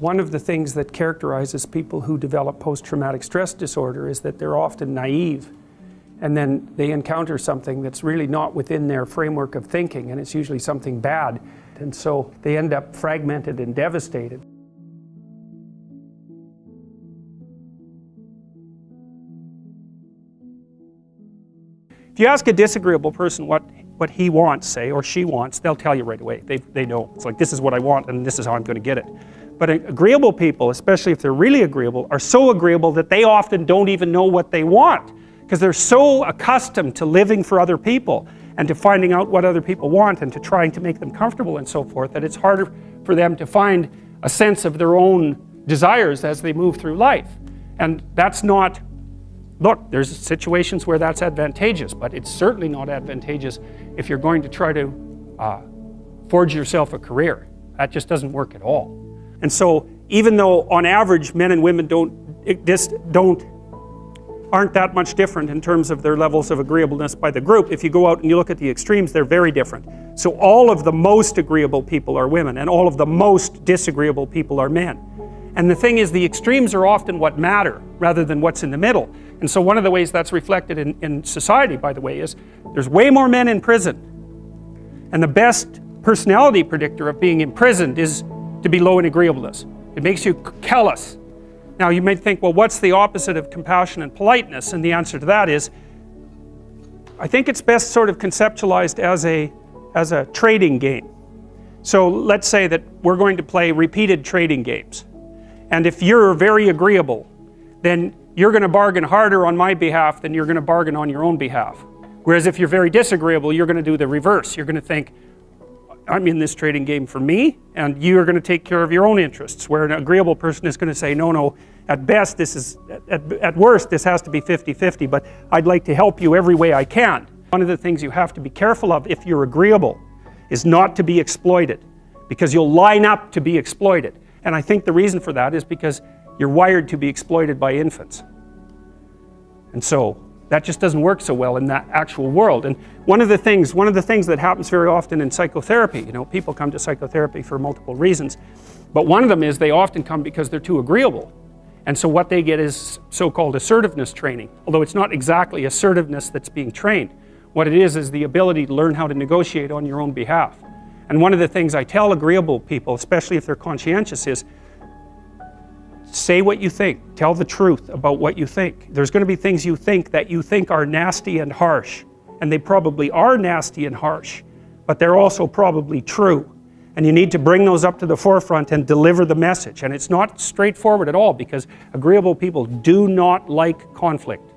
One of the things that characterizes people who develop post-traumatic stress disorder is that they're often naive, and then they encounter something that's really not within their framework of thinking, and it's usually something bad, and so they end up fragmented and devastated. If you ask a disagreeable person what he wants, say, or she wants, they'll tell you right away. They know. It's like, this is what I want and this is how I'm going to get it. But agreeable people, especially if they're really agreeable, are so agreeable that they often don't even know what they want, because they're so accustomed to living for other people and to finding out what other people want and to trying to make them comfortable and so forth, that it's harder for them to find a sense of their own desires as they move through life. And that's not, look, there's situations where that's advantageous, but it's certainly not advantageous if you're going to try to forge yourself a career. That just doesn't work at all. And so even though on average men and women aren't that much different in terms of their levels of agreeableness by the group, if you go out and you look at the extremes, they're very different. So all of the most agreeable people are women, and all of the most disagreeable people are men. And the thing is, the extremes are often what matter rather than what's in the middle. And so one of the ways that's reflected in society, by the way, is there's way more men in prison. And the best personality predictor of being imprisoned is to be low in agreeableness. It makes you callous. Now you might think, well, what's the opposite of compassion and politeness? And the answer to that is, I think it's best sort of conceptualized as a trading game. So let's say that we're going to play repeated trading games. And if you're very agreeable, then you're going to bargain harder on my behalf than you're going to bargain on your own behalf. Whereas if you're very disagreeable, you're going to do the reverse. You're going to think, I'm in this trading game for me, and you're going to take care of your own interests. Where an agreeable person is going to say, no, at best this is, at worst this has to be 50-50, but I'd like to help you every way I can. One of the things you have to be careful of if you're agreeable is not to be exploited, because you'll line up to be exploited. And I think the reason for that is because you're wired to be exploited by infants. And so that just doesn't work so well in that actual world. And one of the things that happens very often in psychotherapy, people come to psychotherapy for multiple reasons, but one of them is they often come because they're too agreeable. And so what they get is so-called assertiveness training, although it's not exactly assertiveness that's being trained. What it is the ability to learn how to negotiate on your own behalf. And one of the things I tell agreeable people, especially if they're conscientious, is say what you think. Tell the truth about what you think. There's going to be things you think that you think are nasty and harsh, and they probably are nasty and harsh, but they're also probably true. And you need to bring those up to the forefront and deliver the message. And it's not straightforward at all, because agreeable people do not like conflict.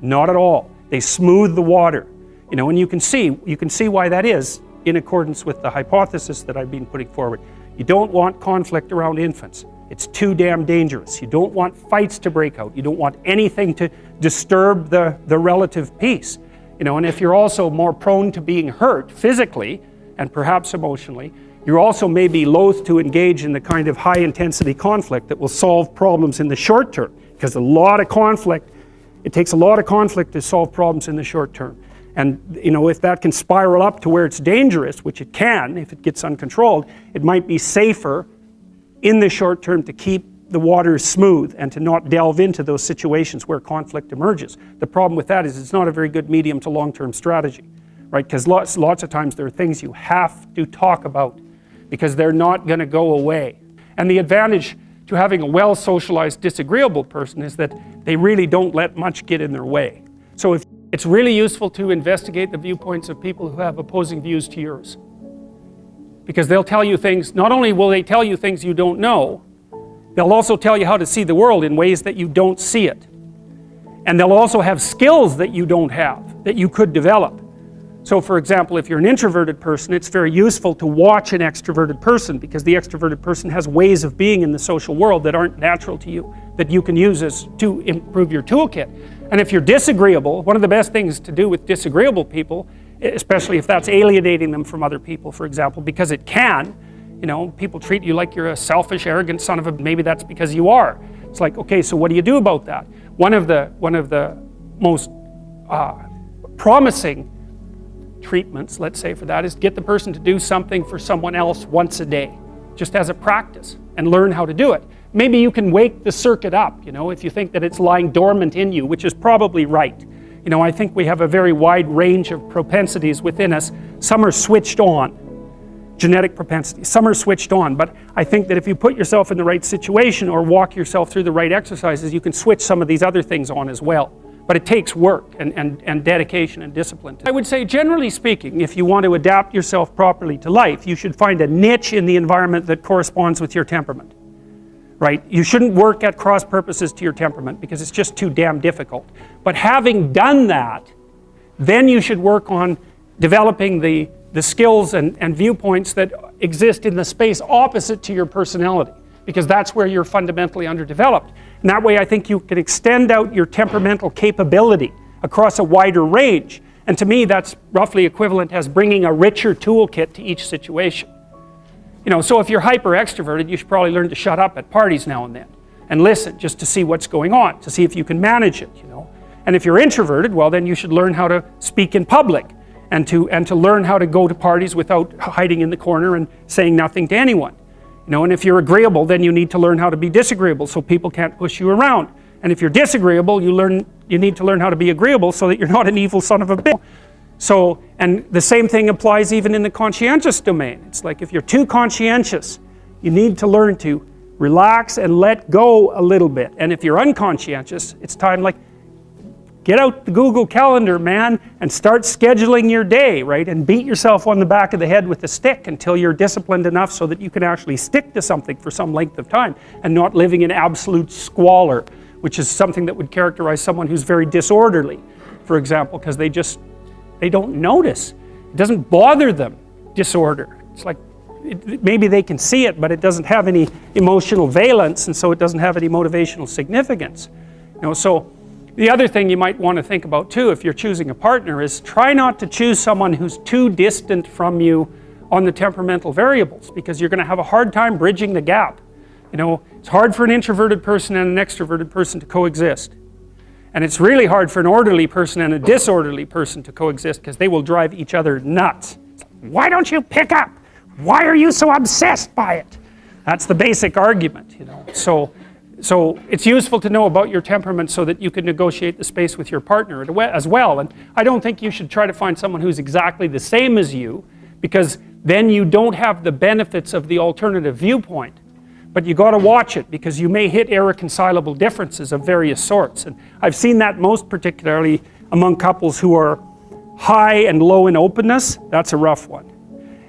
Not at all. They smooth the water. And you can see why that is in accordance with the hypothesis that I've been putting forward. You don't want conflict around infants. It's too damn dangerous. You don't want fights to break out. You don't want anything to disturb the relative peace. And if you're also more prone to being hurt physically and perhaps emotionally, you're also maybe loath to engage in the kind of high intensity conflict that will solve problems in the short term, because it takes a lot of conflict to solve problems in the short term. And if that can spiral up to where it's dangerous, which it can if it gets uncontrolled, it might be safer in the short term to keep the waters smooth and to not delve into those situations where conflict emerges. The problem with that is it's not a very good medium to long-term strategy, right? Because lots of times there are things you have to talk about because they're not going to go away. And the advantage to having a well-socialized disagreeable person is that they really don't let much get in their way. So if it's really useful to investigate the viewpoints of people who have opposing views to yours. Because they'll tell you things, not only will they tell you things you don't know, they'll also tell you how to see the world in ways that you don't see it. And they'll also have skills that you don't have, that you could develop. So for example, if you're an introverted person, it's very useful to watch an extroverted person, because the extroverted person has ways of being in the social world that aren't natural to you, that you can use to improve your toolkit. And if you're disagreeable, one of the best things to do with disagreeable people, especially if that's alienating them from other people, for example, because it can, people treat you like you're a selfish, arrogant son of a, maybe that's because you are. It's like, okay, so what do you do about that? One of the most promising treatments, let's say, for that is get the person to do something for someone else once a day, just as a practice. and learn how to do it. Maybe you can wake the circuit up, you know, if you think that it's lying dormant in you, which is probably right. You know, I think we have a very wide range of propensities within us. Some are switched on, genetic propensities. Some are switched on, but I think that if you put yourself in the right situation or walk yourself through the right exercises, you can switch some of these other things on as well. But it takes work and dedication and discipline. I would say, generally speaking, if you want to adapt yourself properly to life, you should find a niche in the environment that corresponds with your temperament. Right? You shouldn't work at cross purposes to your temperament because it's just too damn difficult. But having done that, then you should work on developing the skills and viewpoints that exist in the space opposite to your personality, because that's where you're fundamentally underdeveloped. And that way I think you can extend out your temperamental capability across a wider range. And to me that's roughly equivalent as bringing a richer toolkit to each situation. You know, so if you're hyper extroverted, you should probably learn to shut up at parties now and then and listen just to see what's going on, to see if you can manage it, you know. And if you're introverted, well then you should learn how to speak in public and to learn how to go to parties without hiding in the corner and saying nothing to anyone. You know, and if you're agreeable, then you need to learn how to be disagreeable so people can't push you around. And if you're disagreeable, you need to learn how to be agreeable so that you're not an evil son of a bitch. So, and the same thing applies even in the conscientious domain. It's like if you're too conscientious, you need to learn to relax and let go a little bit. And if you're unconscientious, it's time like, get out the Google Calendar, man, and start scheduling your day, right? And beat yourself on the back of the head with a stick until you're disciplined enough so that you can actually stick to something for some length of time and not living in absolute squalor, which is something that would characterize someone who's very disorderly, for example, because they don't notice. It doesn't bother them, disorder. It's like, maybe they can see it, but it doesn't have any emotional valence, and so it doesn't have any motivational significance. You know, so the other thing you might want to think about too, if you're choosing a partner, is try not to choose someone who's too distant from you on the temperamental variables, because you're going to have a hard time bridging the gap. You know, it's hard for an introverted person and an extroverted person to coexist. And it's really hard for an orderly person and a disorderly person to coexist because they will drive each other nuts. Why don't you pick up? Why are you so obsessed by it? That's the basic argument, you know. So it's useful to know about your temperament so that you can negotiate the space with your partner as well. And I don't think you should try to find someone who's exactly the same as you, because then you don't have the benefits of the alternative viewpoint. But you got to watch it, because you may hit irreconcilable differences of various sorts. And I've seen that most particularly among couples who are high and low in openness. That's a rough one.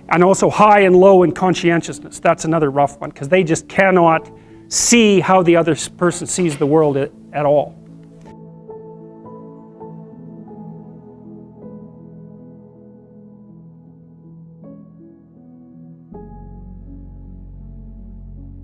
And also high and low in conscientiousness. That's another rough one, because they just cannot see how the other person sees the world at all.